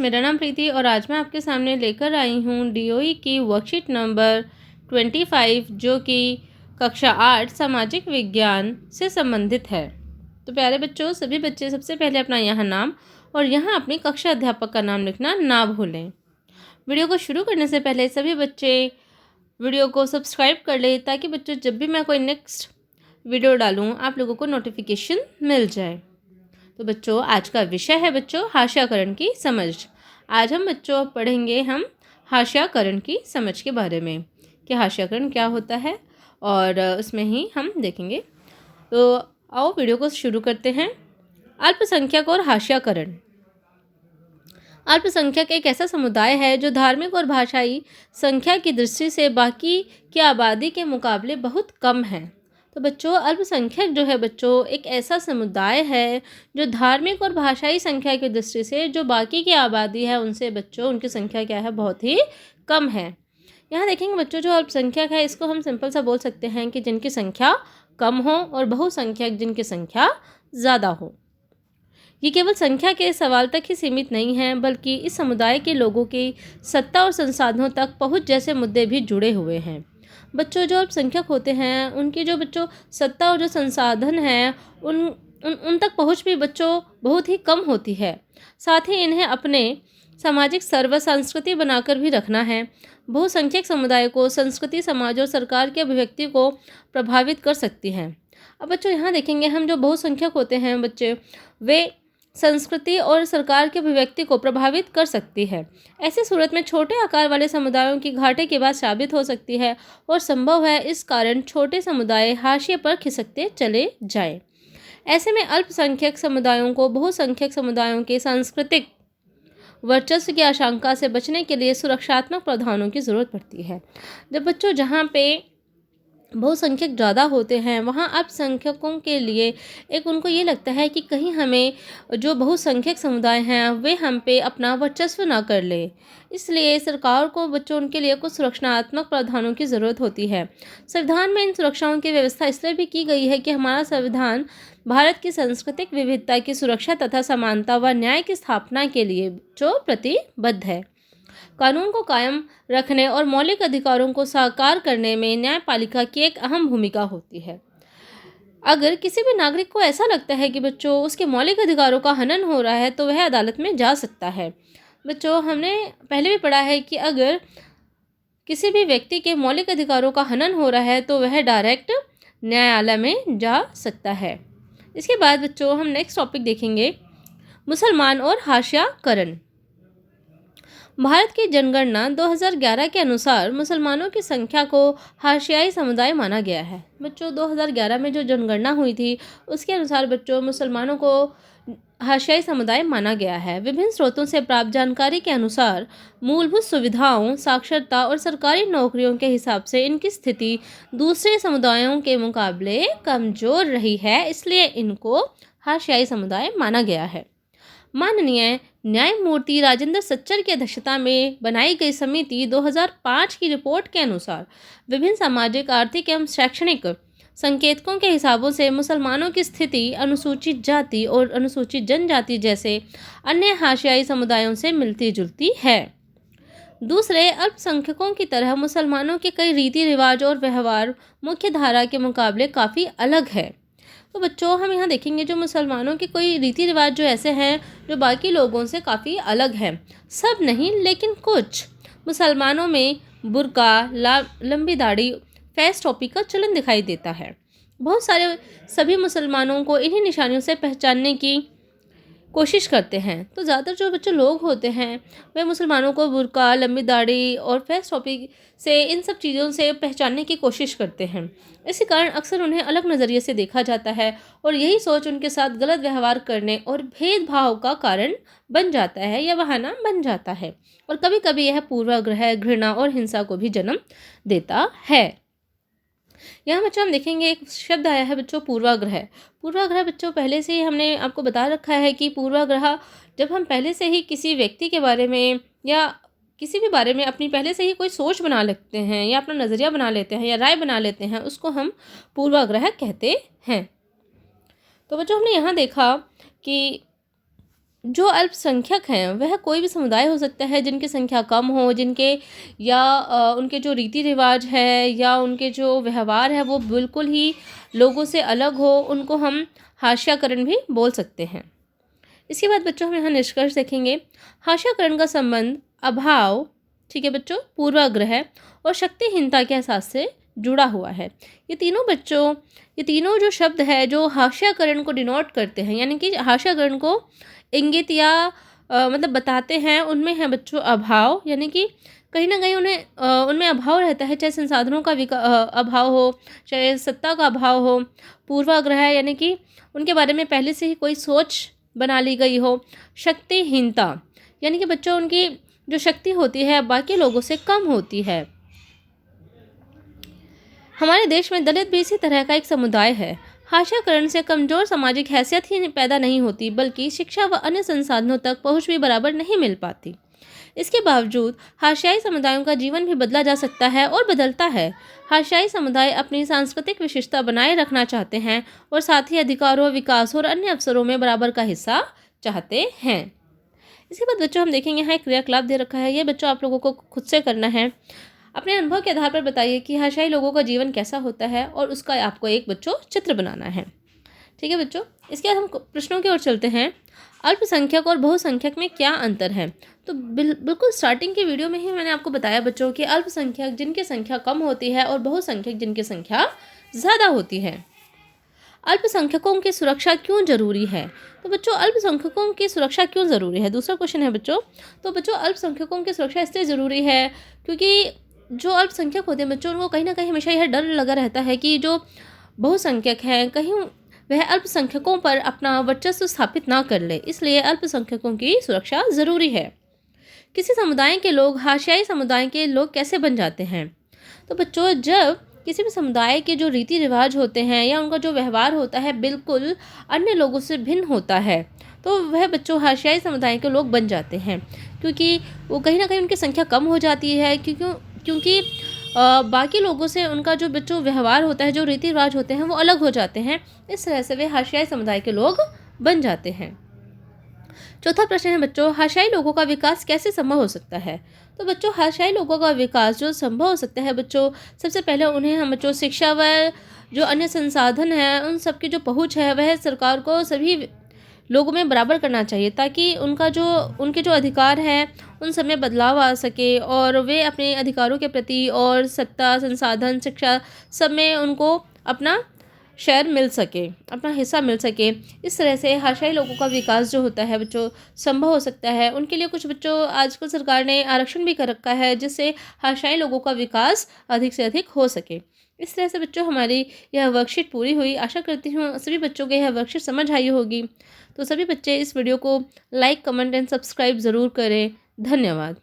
मेरा नाम प्रीति और आज मैं आपके सामने लेकर आई हूँ डीओई की वर्कशीट नंबर 25 जो कि कक्षा 8 सामाजिक विज्ञान से संबंधित है। तो प्यारे बच्चों, सभी बच्चे सबसे पहले अपना यहाँ नाम और यहाँ अपनी कक्षा अध्यापक का नाम लिखना ना भूलें। वीडियो को शुरू करने से पहले सभी बच्चे वीडियो को सब्सक्राइब कर लें ताकि बच्चों जब भी मैं कोई नेक्स्ट वीडियो डालूँ आप लोगों को नोटिफिकेशन मिल जाए। तो बच्चों, आज का विषय है बच्चों हाशियाकरण की समझ। आज हम बच्चों पढ़ेंगे हाशियाकरण की समझ के बारे में कि हाशियाकरण क्या होता है और उसमें ही हम देखेंगे। तो आओ वीडियो को शुरू करते हैं। अल्पसंख्यक और हाशियाकरण। अल्पसंख्यक एक ऐसा समुदाय है जो धार्मिक और भाषाई संख्या की दृष्टि से बाकी की आबादी के मुकाबले बहुत कम है। तो बच्चों, अल्पसंख्यक जो है बच्चों एक ऐसा समुदाय है जो धार्मिक और भाषाई संख्या की दृष्टि से जो बाकी की आबादी है उनसे बच्चों उनकी संख्या क्या है, बहुत ही कम है। यहाँ देखेंगे बच्चों, जो अल्पसंख्यक है इसको हम सिंपल सा बोल सकते हैं कि जिनकी संख्या कम हो और बहुसंख्यक जिनकी संख्या ज़्यादा हो। ये केवल संख्या के सवाल तक ही सीमित नहीं है बल्कि इस समुदाय के लोगों की सत्ता और संसाधनों तक पहुँच जैसे मुद्दे भी जुड़े हुए हैं। बच्चों, जो अल्पसंख्यक होते हैं उनकी जो बच्चों सत्ता और जो संसाधन हैं उन तक पहुंच भी बच्चों बहुत ही कम होती है। साथ ही इन्हें अपने सामाजिक सर्व संस्कृति बनाकर भी रखना है। बहुसंख्यक समुदाय को संस्कृति, समाज और सरकार की अभिव्यक्ति को प्रभावित कर सकती है। अब बच्चों यहाँ देखेंगे हम जो बहुसंख्यक होते हैं बच्चे वे संस्कृति और सरकार के अभिव्यक्ति को प्रभावित कर सकती है। ऐसी सूरत में छोटे आकार वाले समुदायों की घाटे की बात साबित हो सकती है और संभव है इस कारण छोटे समुदाय हाशिए पर खिसकते चले जाएं। ऐसे में अल्पसंख्यक समुदायों को बहुसंख्यक समुदायों के सांस्कृतिक वर्चस्व की आशंका से बचने के लिए सुरक्षात्मक प्रावधानों की ज़रूरत पड़ती है। जब बच्चों जहाँ पे बहुसंख्यक ज़्यादा होते हैं वहाँ अल्पसंख्यकों के लिए एक उनको ये लगता है कि कहीं हमें जो बहुसंख्यक समुदाय हैं वे हम पे अपना वर्चस्व ना कर ले। इसलिए सरकार को बच्चों उनके लिए कुछ सुरक्षात्मक प्रावधानों की ज़रूरत होती है। संविधान में इन सुरक्षाओं की व्यवस्था इसलिए भी की गई है कि हमारा संविधान भारत की सांस्कृतिक विविधता की सुरक्षा तथा समानता व न्याय की स्थापना के लिए जो प्रतिबद्ध है। कानून को कायम रखने और मौलिक अधिकारों को साकार करने में न्यायपालिका की एक अहम भूमिका होती है। अगर किसी भी नागरिक को ऐसा लगता है कि बच्चों उसके मौलिक अधिकारों का हनन हो रहा है तो वह अदालत में जा सकता है। बच्चों, हमने पहले भी पढ़ा है कि अगर किसी भी व्यक्ति के मौलिक अधिकारों का हनन हो रहा है तो वह डायरेक्ट न्यायालय में जा सकता है। इसके बाद बच्चों हम नेक्स्ट टॉपिक देखेंगे, मुसलमान और हाशियाकरण। भारत की जनगणना 2011 के अनुसार मुसलमानों की संख्या को हाशियाई समुदाय माना गया है। बच्चों 2011 में जो जनगणना हुई थी उसके अनुसार बच्चों मुसलमानों को हाशियाई समुदाय माना गया है। विभिन्न स्रोतों से प्राप्त जानकारी के अनुसार मूलभूत सुविधाओं, साक्षरता और सरकारी नौकरियों के हिसाब से इनकी स्थिति दूसरे समुदायों के मुकाबले कमज़ोर रही है, इसलिए इनको हाशियाई समुदाय माना गया है। माननीय न्यायमूर्ति राजेंद्र सच्चर की अध्यक्षता में बनाई गई समिति 2005 की रिपोर्ट के अनुसार विभिन्न सामाजिक, आर्थिक एवं शैक्षणिक संकेतकों के हिसाबों से मुसलमानों की स्थिति अनुसूचित जाति और अनुसूचित जनजाति जैसे अन्य हाशियाई समुदायों से मिलती जुलती है। दूसरे अल्पसंख्यकों की तरह मुसलमानों के कई रीति रिवाज और व्यवहार मुख्य धारा के मुकाबले काफ़ी अलग है। तो बच्चों हम यहाँ देखेंगे जो मुसलमानों के कोई रीति रिवाज जो ऐसे हैं जो बाकी लोगों से काफ़ी अलग हैं। सब नहीं लेकिन कुछ मुसलमानों में बुर्का, लंबी दाढ़ी, फेस टोपी का चलन दिखाई देता है। बहुत सारे सभी मुसलमानों को इन्हीं निशानियों से पहचानने की कोशिश करते हैं। तो ज़्यादातर जो बच्चे लोग होते हैं वे मुसलमानों को बुर्का, लंबी दाढ़ी और फेस टोपी से इन सब चीज़ों से पहचानने की कोशिश करते हैं। इसी कारण अक्सर उन्हें अलग नज़रिए से देखा जाता है और यही सोच उनके साथ गलत व्यवहार करने और भेदभाव का कारण बन जाता है या बहाना बन जाता है और कभी कभी यह पूर्वाग्रह, घृणा और हिंसा को भी जन्म देता है। यहाँ बच्चों हम देखेंगे एक शब्द आया है बच्चों पूर्वाग्रह। पूर्वाग्रह बच्चों पहले से ही हमने आपको बता रखा है कि पूर्वाग्रह जब हम पहले से ही किसी व्यक्ति के बारे में या किसी भी बारे में अपनी पहले से ही कोई सोच बना लेते हैं या अपना नज़रिया बना लेते हैं या राय बना लेते हैं उसको हम पूर्वाग्रह कहते हैं। तो बच्चों हमने यहाँ देखा कि जो अल्पसंख्यक हैं वह कोई भी समुदाय हो सकता है जिनकी संख्या कम हो, जिनके या उनके जो रीति रिवाज है या उनके जो व्यवहार है वो बिल्कुल ही लोगों से अलग हो, उनको हम हास्याकरण भी बोल सकते हैं। इसके बाद बच्चों हम यहाँ निष्कर्ष देखेंगे। हास्याकरण का संबंध अभाव, ठीक है बच्चों, पूर्वाग्रह और शक्तिहीनता के एहसास से जुड़ा हुआ है। ये तीनों जो शब्द है जो हास्याकरण को डिनोट करते हैं, यानी कि हास्याकरण को इंगित या मतलब बताते हैं, उनमें है बच्चों अभाव, यानी कि कहीं ना कहीं उनमें अभाव रहता है, चाहे संसाधनों का अभाव हो, चाहे सत्ता का अभाव हो। पूर्वाग्रह यानी कि उनके बारे में पहले से ही कोई सोच बना ली गई हो। शक्तिहीनता यानी कि बच्चों उनकी जो शक्ति होती है बाकी लोगों से कम होती है। हमारे देश में दलित भी इसी तरह का एक समुदाय है। हास्याकरण से कमजोर सामाजिक हैसियत ही पैदा नहीं होती, बल्कि शिक्षा व अन्य संसाधनों तक पहुंच भी बराबर नहीं मिल पाती। इसके बावजूद हाशियाई समुदायों का जीवन भी बदला जा सकता है और बदलता है। हाशियाई समुदाय अपनी सांस्कृतिक विशेषता बनाए रखना चाहते हैं और साथ ही अधिकारों, विकास और अन्य अवसरों में बराबर का हिस्सा चाहते हैं। इसके बाद बच्चों हम देखेंगे, यहाँ एक क्रियाकलाप दे रखा है। ये बच्चों आप लोगों को खुद से करना है। अपने अनुभव के आधार पर बताइए कि हाशियाई लोगों का जीवन कैसा होता है और उसका आपको एक बच्चों चित्र बनाना है। ठीक है बच्चों, इसके बाद हम प्रश्नों की ओर चलते हैं। अल्पसंख्यक और बहुसंख्यक में क्या अंतर है? तो बिल्कुल स्टार्टिंग की वीडियो में ही मैंने आपको बताया बच्चों कि अल्पसंख्यक जिनकी संख्या कम होती है और बहुसंख्यक जिनकी संख्या ज़्यादा होती है। अल्पसंख्यकों की सुरक्षा क्यों जरूरी है? तो बच्चों अल्पसंख्यकों की सुरक्षा क्यों ज़रूरी है, दूसरा क्वेश्चन है बच्चों। तो बच्चों अल्पसंख्यकों की सुरक्षा इसलिए ज़रूरी है क्योंकि जो अल्पसंख्यक होते हैं बच्चों, उनको कहीं ना कहीं हमेशा यह डर लगा रहता है कि जो बहुसंख्यक हैं कहीं वह अल्पसंख्यकों पर अपना वर्चस्व स्थापित ना कर ले, इसलिए अल्पसंख्यकों की सुरक्षा ज़रूरी है। किसी समुदाय के लोग हाशियाई समुदाय के लोग कैसे बन जाते हैं? तो बच्चों जब किसी भी समुदाय के जो रीति रिवाज होते हैं या उनका जो व्यवहार होता है बिल्कुल अन्य लोगों से भिन्न होता है, तो वह बच्चों हाशियाई समुदाय के लोग बन जाते हैं, क्योंकि वो कहीं ना कहीं उनकी संख्या कम हो जाती है, क्योंकि बाकी लोगों से उनका जो बच्चों व्यवहार होता है, जो रीति रिवाज होते हैं वो अलग हो जाते हैं। इस तरह से वे हाशियाई समुदाय के लोग बन जाते हैं। चौथा प्रश्न है बच्चों, हाशियाई लोगों का विकास कैसे संभव हो सकता है? तो बच्चों हाशियाई लोगों का विकास जो संभव हो सकता है बच्चों, सबसे पहले उन्हें हम बच्चों शिक्षा व जो अन्य संसाधन है उन सब की जो पहुँच है वह सरकार को सभी लोगों में बराबर करना चाहिए, ताकि उनके जो अधिकार हैं उन सब में बदलाव आ सके और वे अपने अधिकारों के प्रति और सत्ता, संसाधन, शिक्षा सब में उनको अपना शेयर मिल सके, अपना हिस्सा मिल सके। इस तरह से हाशियाई लोगों का विकास जो होता है बच्चों संभव हो सकता है। उनके लिए कुछ बच्चों आजकल सरकार ने आरक्षण भी कर रखा है, जिससे हाशियाई लोगों का विकास अधिक से अधिक हो सके। इस तरह से बच्चों हमारी यह वर्कशीट पूरी हुई। आशा करती हूँ सभी बच्चों को यह वर्कशीट समझ आई होगी। तो सभी बच्चे इस वीडियो को लाइक, कमेंट एंड सब्सक्राइब ज़रूर करें। धन्यवाद।